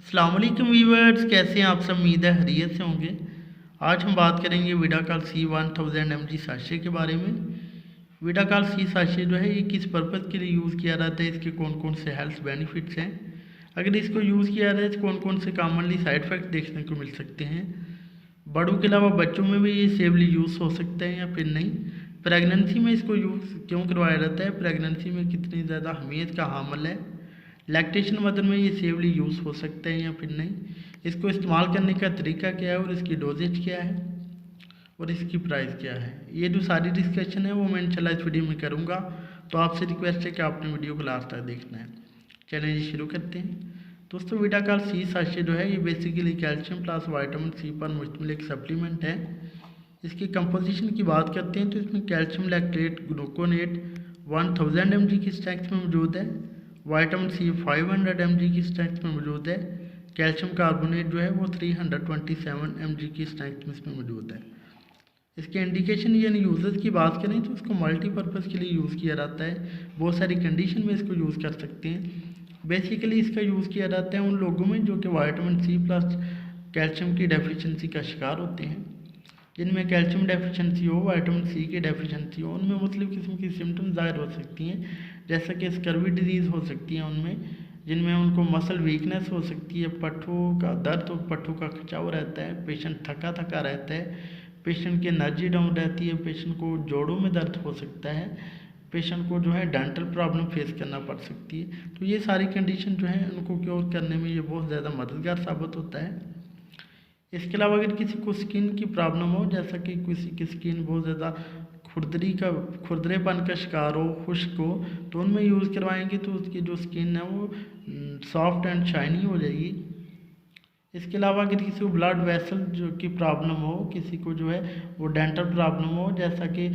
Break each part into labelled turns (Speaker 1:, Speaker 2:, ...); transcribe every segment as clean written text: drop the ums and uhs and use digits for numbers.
Speaker 1: अस्सलाम वालेकुम व्यूअर्स, कैसे हैं आप सब। उम्मीद है खैरियत से होंगे। आज हम बात करेंगे विडाकाल C1000 mg साशे के बारे में। विडाकाल सी साशे जो है ये किस पर्पज़ के लिए यूज़ किया जाता है, इसके कौन कौन से हेल्थ बेनिफिट्स हैं, अगर इसको यूज़ किया जाए तो कौन कौन से कॉमनली साइड इफ़ेक्ट देखने को मिल सकते हैं, बड़ों के अलावा बच्चों में भी ये सेफली यूज़ हो सकता है या फिर नहीं, प्रेगनेंसी में इसको यूज़ क्यों करवाया जाता है, प्रेगनेंसी में कितनी ज़्यादा अहमियत का हामिल है, लैक्टेशन मदर में ये सेफली यूज़ हो सकता है या फिर नहीं, इसको इस्तेमाल करने का तरीका क्या है और इसकी डोजेज क्या है और इसकी प्राइस क्या है। ये जो सारी डिस्कशन है वो मैं इंशाल्लाह इस वीडियो में करूँगा। तो आपसे रिक्वेस्ट है कि आपने वीडियो को लास्ट तक देखना है। चलिए शुरू करते हैं। दोस्तों, विडाकाल सी साशे जो है ये basically calcium plus vitamin C पर मुश्तमिल एक सप्लीमेंट है। इसकी कंपोजिशन की बात करते हैं तो इसमें कैल्शियम लैक्टेट ग्लूकोनेट 1000 mg की स्ट्रेंथ में मौजूद है, विटामिन सी 500 mg की स्ट्रेंथ में मौजूद है, कैल्शियम कार्बोनेट जो है वो 327 mg की स्ट्रेंथ में इसमें मौजूद है। इसके इंडिकेशन यानी यूज़र्स की बात करें तो इसको मल्टीपर्पज़ के लिए यूज़ किया जाता है, बहुत सारी कंडीशन में इसको यूज़ कर सकते हैं। बेसिकली इसका यूज़ किया जाता है उन लोगों में जो कि विटामिन सी प्लस कैल्शियम की डेफिशिएंसी का शिकार होते हैं, जिनमें कैल्शियम डेफिशिएंसी हो, विटामिन सी की डेफिशिएंसी हो, उनमें मुख्तलिफ़ किस्म की सिम्टम्स ज़ाहिर हो सकती हैं, जैसा कि स्कर्वी डिजीज़ हो सकती है उनमें, जिनमें उनको मसल वीकनेस हो सकती है, पट्ठों का दर्द और पट्ठों का खिंचाव रहता है, पेशेंट थका थका रहता है, पेशेंट की एनर्जी डाउन रहती है, पेशेंट को जोड़ों में दर्द हो सकता है, पेशेंट को जो है डेंटल प्रॉब्लम फेस करना पड़ सकती है। तो ये सारी कंडीशन जो है उनको क्योर करने में ये बहुत ज़्यादा मददगार साबित होता है। इसके अलावा अगर किसी को स्किन की प्रॉब्लम हो, जैसा कि किसी की स्किन बहुत ज़्यादा खुरदरेपन का शिकार हो, खुश्क हो, तो उनमें यूज़ करवाएंगे तो उसकी जो स्किन है वो सॉफ्ट एंड शाइनी हो जाएगी। इसके अलावा अगर किसी को ब्लड वेसल जो की प्रॉब्लम हो, किसी को जो है वो डेंटल प्रॉब्लम हो, जैसा कि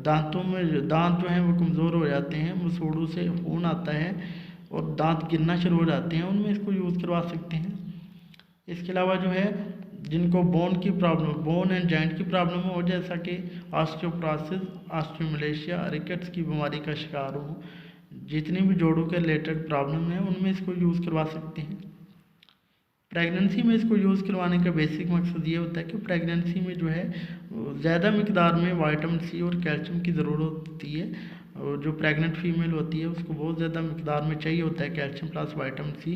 Speaker 1: दांतों में दांत जो हैं वो कमज़ोर हो जाते हैं, मसूड़ों से खून आता है और दांत गिरना शुरू हो जाते हैं, उनमें इसको यूज़ करवा सकते हैं। इसके अलावा जो है जिनको बोन की प्रॉब्लम, बोन एंड जॉइंट की प्रॉब्लम हो, जैसा कि ऑस्टियोप्रोसिस, ऑस्टियोमलेशिया, रिकेट्स की बीमारी का शिकार हो, जितनी भी जोड़ों के रिलेटेड प्रॉब्लम है उनमें इसको यूज़ करवा सकते हैं। प्रेगनेंसी में इसको यूज़ करवाने का बेसिक मकसद ये होता है कि प्रेगनेंसी में जो है ज़्यादा मिकदार में विटामिन सी और कैल्शियम की ज़रूरत होती है, और जो प्रेग्नेंट फीमेल होती है उसको बहुत ज़्यादा मिकदार में चाहिए होता है कैल्शियम प्लस विटामिन सी,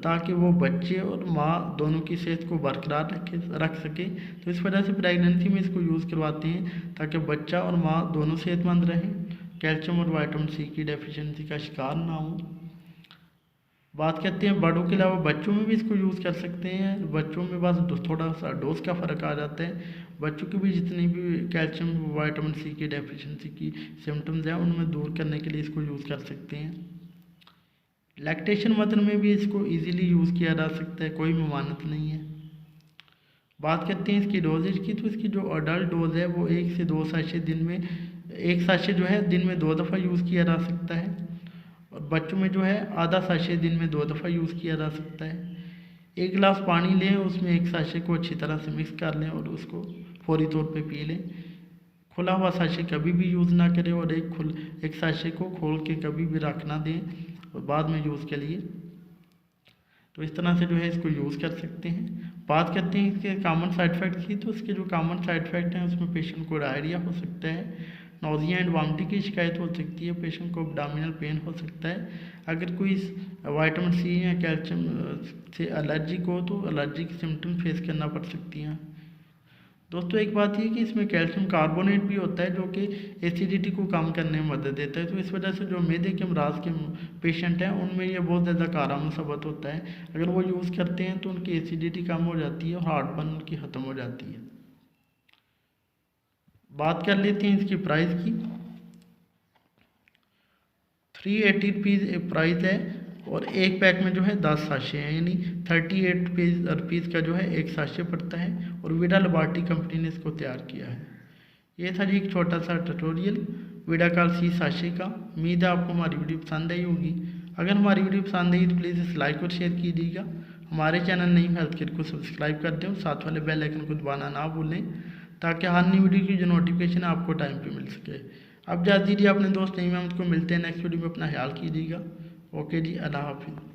Speaker 1: ताकि वो बच्चे और माँ दोनों की सेहत को बरकरार रख सके। तो इस वजह से प्रेगनेंसी में इसको यूज़ करवाते हैं ताकि बच्चा और माँ दोनों सेहतमंद रहें, कैल्शियम और विटामिन सी की डेफिशिएंसी का शिकार ना हो। बात करते हैं बड़ों के अलावा बच्चों में भी इसको यूज़ कर सकते हैं। बच्चों में बस थोड़ा सा डोज का फ़र्क आ जाता है। बच्चों की भी जितनी भी कैल्शियम विटामिन सी की डेफिशिएंसी की सिम्टम्स हैं उनमें दूर करने के लिए इसको यूज़ कर सकते हैं। लैक्टेशन मदर में भी इसको इजीली यूज़ किया जा सकता है, कोई ममानत नहीं है। बात करते हैं इसकी डोजेज की, तो इसकी जो अडल्ट डोज है वो 1 से 2 साशे दिन में, एक साशे जो है दिन में 2 दफ़ा यूज़ किया जा सकता है, और बच्चों में जो है आधा साशे दिन में 2 दफ़ा यूज़ किया जा सकता है। 1 गिलास पानी लें, उसमें 1 साशे को अच्छी तरह से मिक्स कर लें और उसको फौरी तौर पे पी लें। खुला हुआ साशे कभी भी यूज़ ना करें और एक साशे को खोल के कभी भी रख ना दें और बाद में यूज़ के लिए। तो इस तरह से जो है इसको यूज़ कर सकते हैं। बात करते हैं इसके कॉमन साइड इफ़ेक्ट की, तो इसके जो कॉमन साइड इफ़ेक्ट हैं उसमें पेशेंट को डायरिया हो सकता है, नोज़िया एंड वॉमिटिंग की शिकायत हो सकती है, पेशेंट को एब्डोमिनल पेन हो सकता है। अगर कोई विटामिन सी या कैल्शियम से एलर्जिक हो तो एलर्जी की सिम्टम फेस करना पड़ सकती हैं। दोस्तों, एक बात ये कि इसमें कैल्शियम कार्बोनेट भी होता है जो कि एसिडिटी को कम करने में मदद देता है। तो इस वजह से जो मैदे के अमराज के पेशेंट हैं उनमें ये बहुत ज़्यादा कारगर साबित होता है। अगर वो यूज़ करते हैं तो उनकी एसिडिटी कम हो जाती है और हार्टबर्न उनकी ख़त्म हो जाती है। बात कर लेते हैं इसकी प्राइस की। 380 रुपीज़ प्राइस है और एक पैक में जो है 10 साशे हैं, यानी 38 रुपीज़ का जो है एक साशे पड़ता है, और विडा लबार्टी कंपनी ने इसको तैयार किया है। ये था जी एक छोटा सा ट्यूटोरियल विडाकाल सी साशे का। उम्मीद है आपको हमारी वीडियो पसंद आई होगी। अगर हमारी वीडियो पसंद आई तो प्लीज़ इस लाइक और शेयर कीजिएगा। हमारे चैनल नई हेल्थ केयर को सब्सक्राइब कर दें और साथ वाले बेल आइकन को दबाना ना भूलें, ताकि हर नई वीडियो की जो नोटिफिकेशन है आपको टाइम पे मिल सके। अब जा दीजिए अपने दोस्त नईम अहमद को, मिलते हैं नेक्स्ट वीडियो में, अपना ख्याल कीजिएगा। ओके जी, अल्लाह हाफिज़।